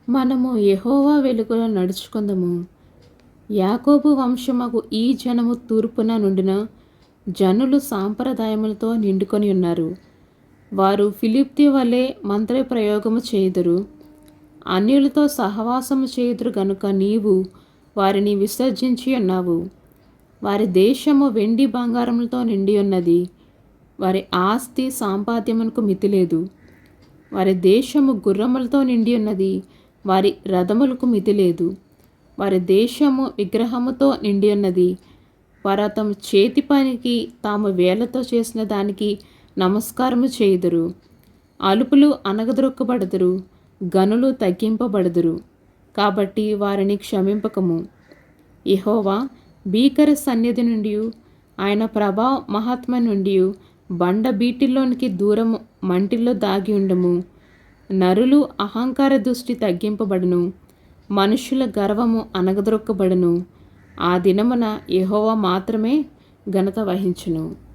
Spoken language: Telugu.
మనము యెహోవా వెలుగులో నడుచుకుందము. యాకోబు వంశమగు ఈ జనము తూర్పున నుండిన జనులు సాంప్రదాయములతో నిండుకొని ఉన్నారు. వారు ఫిలిప్తి వలె మంత్ర ప్రయోగము చేయుదురు. అన్యులతో సహవాసము చేయుదురు గనుక నీవు వారిని విసర్జించి ఉన్నావు. వారి దేశము వెండి బంగారములతో నిండి ఉన్నది. వారి ఆస్తి సంపాద్యమునకు మితి లేదు. వారి దేశము గుర్రములతో నిండి ఉన్నది. వారి రథములకు మితి లేదు. వారి దేశము విగ్రహముతో నిండి ఉన్నది. వారు తమ చేతి పనికి తాము వేలతో చేసిన దానికి నమస్కారము చేయుదురు. అలుపులు అనగదొక్కబడుదురు, గనులు తగ్గింపబడుదురు. కాబట్టి వారిని క్షమింపకము. యెహోవా భీకర సన్నిధి నుండి, ఆయన ప్రభా మహాత్మ నుండి బండ బీటిల్లోనికి దూరము మంటిల్లో దాగి ఉండము. నరులు అహంకార దృష్టి తగ్గింపబడును, మనుషుల గర్వము అనగదొక్కబడును. ఆ దినమున యెహోవా మాత్రమే ఘనత వహించును.